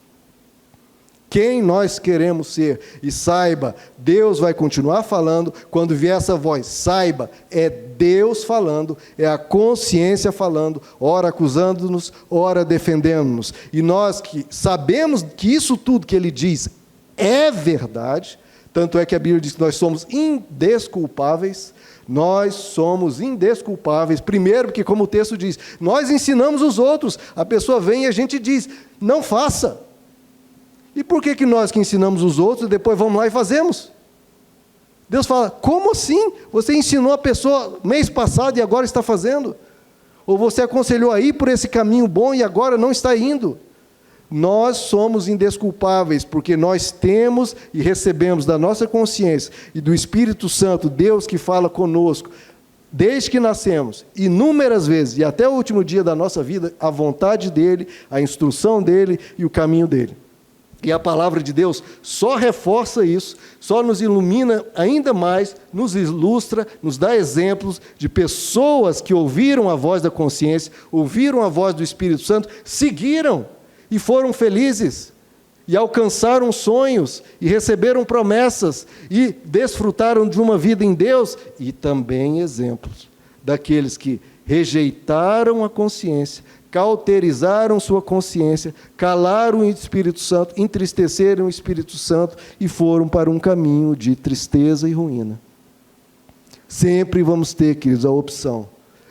Quem nós queremos ser, e saiba, Deus vai continuar falando, quando vier essa voz, saiba, é Deus falando, é a consciência falando, ora acusando-nos, ora defendendo-nos, e nós que sabemos que isso tudo que ele diz é verdade, tanto é que a Bíblia diz que nós somos indesculpáveis, primeiro porque como o texto diz, nós ensinamos os outros, a pessoa vem e a gente diz, não faça. E por que nós que ensinamos os outros, depois vamos lá e fazemos? Deus fala, como assim? Você ensinou a pessoa mês passado e agora está fazendo? Ou você aconselhou a ir por esse caminho bom e agora não está indo? Nós somos indesculpáveis, porque nós temos e recebemos da nossa consciência e do Espírito Santo, Deus que fala conosco, desde que nascemos, inúmeras vezes, e até o último dia da nossa vida, a vontade dEle, a instrução dEle e o caminho dEle. E a palavra de Deus só reforça isso, só nos ilumina ainda mais, nos ilustra, nos dá exemplos de pessoas que ouviram a voz da consciência, ouviram a voz do Espírito Santo, seguiram e foram felizes, e alcançaram sonhos, e receberam promessas, e desfrutaram de uma vida em Deus, e também exemplos daqueles que rejeitaram a consciência, cauterizaram sua consciência, calaram o Espírito Santo, entristeceram o Espírito Santo e foram para um caminho de tristeza e ruína. Sempre vamos ter, queridos, a opção,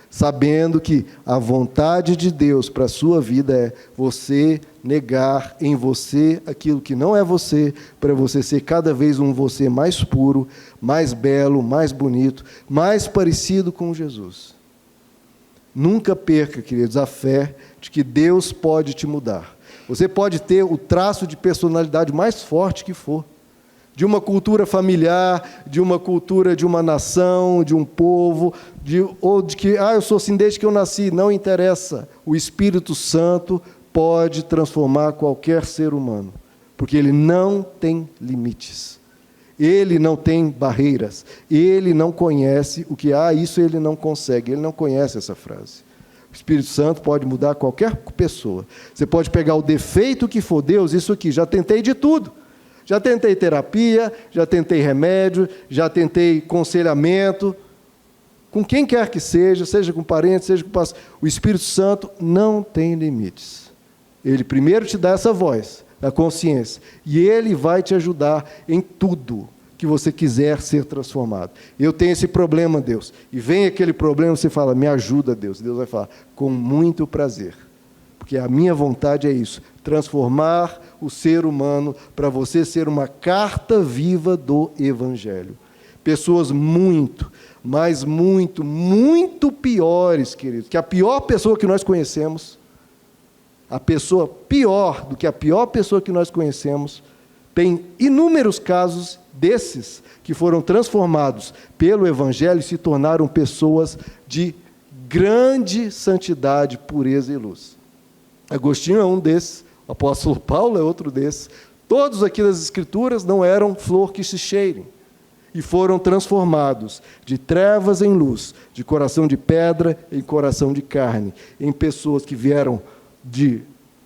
sabendo que a vontade de Deus para a sua vida é você negar em você aquilo que não é você, para você ser cada vez um você mais puro, mais belo, mais bonito, mais parecido com Jesus. Nunca perca, queridos, a fé de que Deus pode te mudar. Você pode ter o traço de personalidade mais forte que for, de uma cultura familiar, de uma cultura de uma nação, de um povo, ou de que, eu sou assim desde que eu nasci. Não interessa. O Espírito Santo pode transformar qualquer ser humano, porque ele não tem limites. Ele não tem barreiras. Ele não conhece o que há, isso ele não consegue. Ele não conhece essa frase. O Espírito Santo pode mudar qualquer pessoa. Você pode pegar o defeito que for. Deus, isso aqui, já tentei de tudo. Já tentei terapia, já tentei remédio, já tentei aconselhamento, com quem quer que seja com parentes, seja com pastor. O Espírito Santo não tem limites. Ele primeiro te dá essa voz, da consciência, e ele vai te ajudar em tudo que você quiser ser transformado. Eu tenho esse problema, Deus, e vem aquele problema, você fala, me ajuda, Deus. Deus vai falar, com muito prazer. Porque a minha vontade é isso, transformar o ser humano para você ser uma carta viva do Evangelho. Pessoas muito, mas muito, muito piores, queridos, que a pior pessoa que nós conhecemos, a pessoa pior do que a pior pessoa que nós conhecemos, tem inúmeros casos desses que foram transformados pelo Evangelho e se tornaram pessoas de grande santidade, pureza e luz. Agostinho é um desses, o apóstolo Paulo é outro desses. Todos aqui das Escrituras não eram flor que se cheirem, e foram transformados de trevas em luz, de coração de pedra em coração de carne, em pessoas que vieram de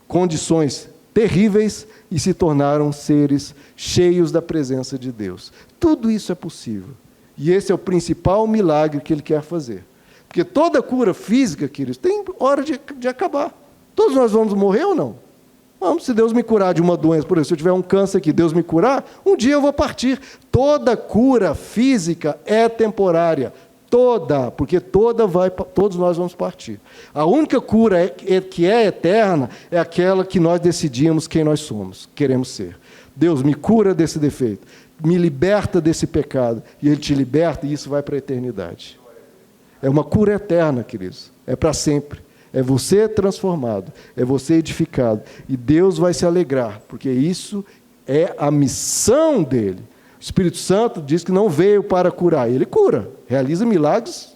condições terríveis e se tornaram seres cheios da presença de Deus. Tudo isso é possível, e esse é o principal milagre que ele quer fazer. Porque toda cura física, queridos, tem hora de acabar. Todos nós vamos morrer ou não? Vamos, se Deus me curar de uma doença, por exemplo, se eu tiver um câncer aqui, Deus me curar, um dia eu vou partir. Toda cura física é temporária. Toda, porque todos nós vamos partir. A única cura que é eterna é aquela que nós decidimos quem nós somos, queremos ser. Deus me cura desse defeito, me liberta desse pecado, e Ele te liberta, e isso vai para a eternidade. É uma cura eterna, queridos, é para sempre. É você transformado, é você edificado. E Deus vai se alegrar, porque isso é a missão dele. O Espírito Santo diz que não veio para curar. Ele cura, realiza milagres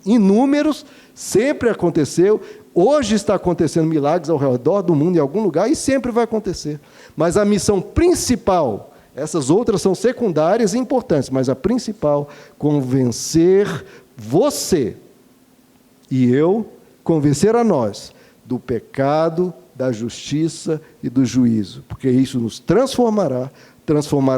inúmeros, sempre aconteceu. Hoje está acontecendo milagres ao redor do mundo, em algum lugar, e sempre vai acontecer. Mas a missão principal, essas outras são secundárias e importantes, mas a principal, convencer você e eu, convencer a nós do pecado, da justiça e do juízo, porque isso nos transformará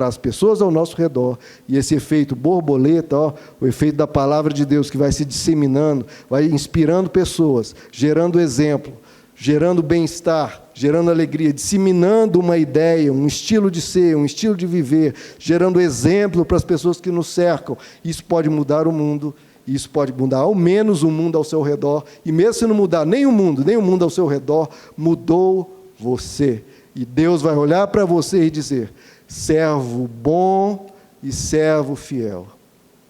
as pessoas ao nosso redor, e esse efeito borboleta, o efeito da palavra de Deus que vai se disseminando, vai inspirando pessoas, gerando exemplo, gerando bem-estar, gerando alegria, disseminando uma ideia, um estilo de ser, um estilo de viver, gerando exemplo para as pessoas que nos cercam. Isso pode mudar o mundo. Isso pode mudar ao menos o mundo ao seu redor, e mesmo se não mudar nem o mundo ao seu redor, mudou você. E Deus vai olhar para você e dizer, servo bom e servo fiel.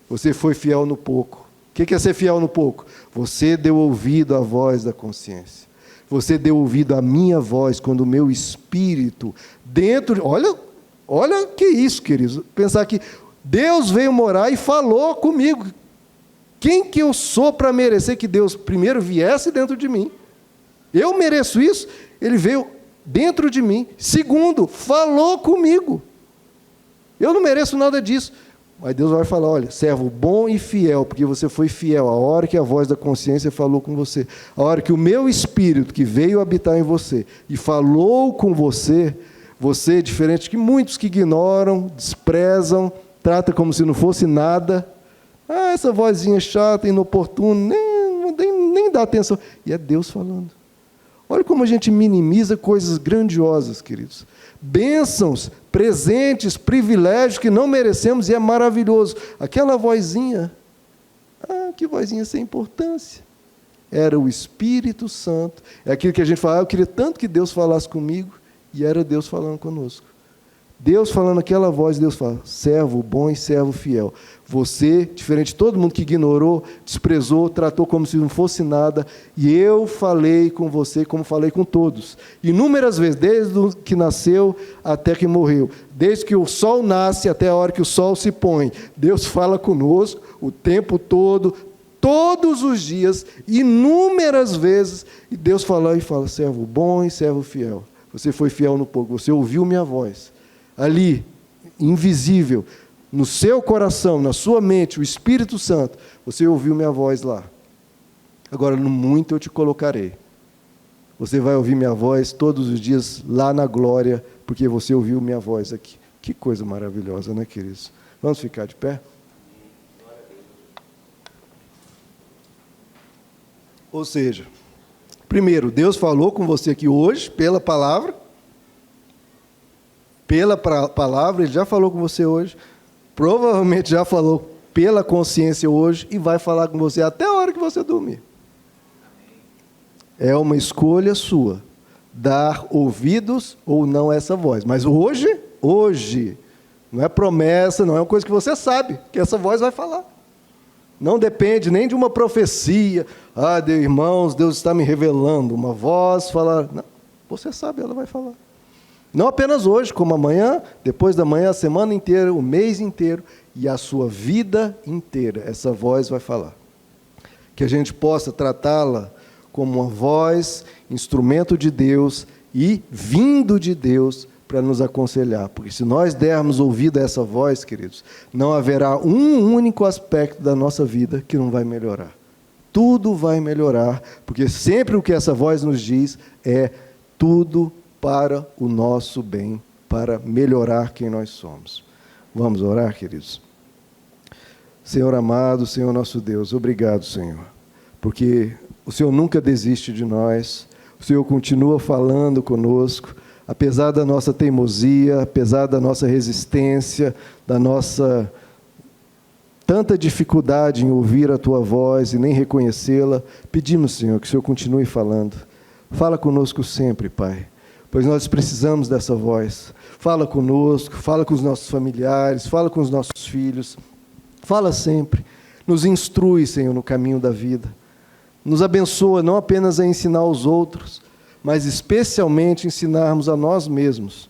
Você foi fiel no pouco. O que é ser fiel no pouco? Você deu ouvido à voz da consciência. Você deu ouvido à minha voz, quando o meu espírito, olha que isso, queridos, pensar que Deus veio morar e falou comigo. Quem que eu sou para merecer que Deus primeiro viesse dentro de mim? Eu mereço isso? Ele veio dentro de mim. Segundo, falou comigo. Eu não mereço nada disso. Mas Deus vai falar, olha, servo bom e fiel, porque você foi fiel a hora que a voz da consciência falou com você. A hora que o meu espírito, que veio habitar em você, e falou com você, diferente de muitos que ignoram, desprezam, trata como se não fosse nada. Essa vozinha chata, inoportuna, nem dá atenção. E é Deus falando. Olha como a gente minimiza coisas grandiosas, queridos. Bênçãos, presentes, privilégios que não merecemos, e é maravilhoso. Aquela vozinha, que vozinha sem importância. Era o Espírito Santo. É aquilo que a gente fala, eu queria tanto que Deus falasse comigo, e era Deus falando conosco. Deus falando aquela voz, Deus fala, servo bom e servo fiel. Você, diferente de todo mundo que ignorou, desprezou, tratou como se não fosse nada, e eu falei com você como falei com todos. Inúmeras vezes, desde que nasceu até que morreu. Desde que o sol nasce até a hora que o sol se põe. Deus fala conosco o tempo todo, todos os dias, inúmeras vezes, e Deus fala e fala, servo bom e servo fiel. Você foi fiel no pouco, você ouviu minha voz. Ali, invisível, no seu coração, na sua mente, o Espírito Santo, você ouviu minha voz lá. Agora, no muito eu te colocarei. Você vai ouvir minha voz todos os dias lá na glória, porque você ouviu minha voz aqui. Que coisa maravilhosa, né, queridos? Vamos ficar de pé? Ou seja, primeiro, Deus falou com você aqui hoje, pela palavra. Pela palavra, Ele já falou com você hoje. Provavelmente já falou pela consciência hoje e vai falar com você até a hora que você dormir. É uma escolha sua, dar ouvidos ou não a essa voz. Mas hoje, não é promessa, não é uma coisa que você sabe, que essa voz vai falar. Não depende nem de uma profecia. Irmãos, Deus está me revelando. Uma voz falar. Não, você sabe, ela vai falar. Não apenas hoje, como amanhã, depois da manhã, a semana inteira, o mês inteiro e a sua vida inteira. Essa voz vai falar. Que a gente possa tratá-la como uma voz, instrumento de Deus e vindo de Deus para nos aconselhar. Porque se nós dermos ouvido a essa voz, queridos, não haverá um único aspecto da nossa vida que não vai melhorar. Tudo vai melhorar, porque sempre o que essa voz nos diz é tudo para o nosso bem, para melhorar quem nós somos. Vamos orar, queridos? Senhor amado, Senhor nosso Deus, obrigado, Senhor, porque o Senhor nunca desiste de nós, o Senhor continua falando conosco, apesar da nossa teimosia, apesar da nossa resistência, da nossa tanta dificuldade em ouvir a Tua voz e nem reconhecê-la, pedimos, Senhor, que o Senhor continue falando. Fala conosco sempre, Pai, pois nós precisamos dessa voz. Fala conosco, fala com os nossos familiares, fala com os nossos filhos, fala sempre. Nos instrui, Senhor, no caminho da vida. Nos abençoa não apenas a ensinar aos outros, mas especialmente ensinarmos a nós mesmos,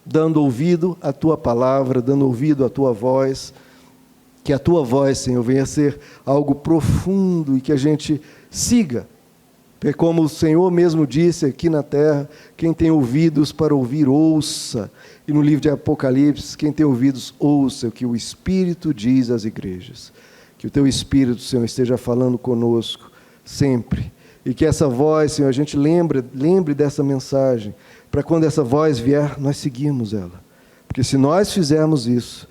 dando ouvido à Tua palavra, dando ouvido à Tua voz, que a Tua voz, Senhor, venha a ser algo profundo e que a gente siga. Porque como o Senhor mesmo disse aqui na terra, quem tem ouvidos para ouvir, ouça. E no livro de Apocalipse, quem tem ouvidos, ouça o que o Espírito diz às igrejas. Que o Teu Espírito, Senhor, esteja falando conosco sempre. E que essa voz, Senhor, a gente lembre dessa mensagem, para quando essa voz vier, nós seguirmos ela. Porque se nós fizermos isso,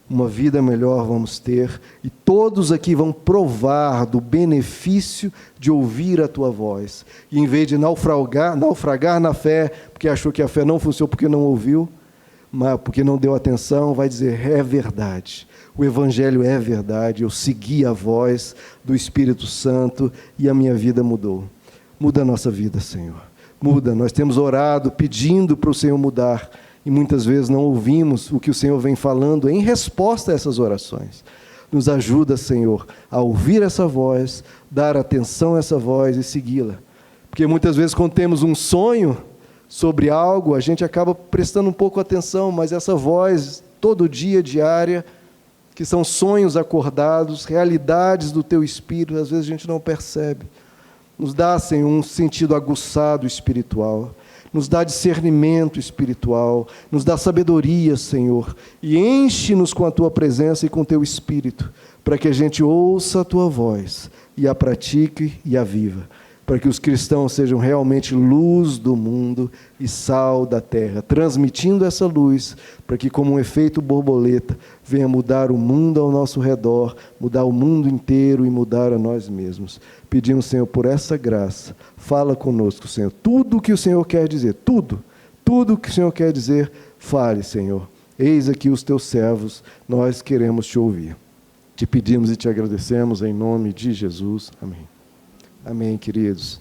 uma vida melhor vamos ter, e todos aqui vão provar do benefício de ouvir a Tua voz. E em vez de naufragar na fé, porque achou que a fé não funcionou porque não ouviu, mas porque não deu atenção, vai dizer, é verdade, o Evangelho é verdade, eu segui a voz do Espírito Santo e a minha vida mudou. Muda a nossa vida, Senhor. Muda, nós temos orado, pedindo para o Senhor mudar, e muitas vezes não ouvimos o que o Senhor vem falando em resposta a essas orações. Nos ajuda, Senhor, a ouvir essa voz, dar atenção a essa voz e segui-la. Porque muitas vezes quando temos um sonho sobre algo, a gente acaba prestando um pouco atenção, mas essa voz, todo dia, diária, que são sonhos acordados, realidades do Teu Espírito, às vezes a gente não percebe. Nos dá, Senhor, um sentido aguçado espiritual. Nos dá discernimento espiritual, nos dá sabedoria, Senhor, e enche-nos com a Tua presença e com o Teu Espírito, para que a gente ouça a Tua voz, e a pratique e a viva, para que os cristãos sejam realmente luz do mundo e sal da terra, transmitindo essa luz, para que como um efeito borboleta, venha mudar o mundo ao nosso redor, mudar o mundo inteiro e mudar a nós mesmos. Pedimos, Senhor, por essa graça, fala conosco, Senhor, tudo o que o Senhor quer dizer, tudo o que o Senhor quer dizer, fale, Senhor. Eis aqui os Teus servos, nós queremos Te ouvir. Te pedimos e Te agradecemos em nome de Jesus. Amém. Amém, queridos.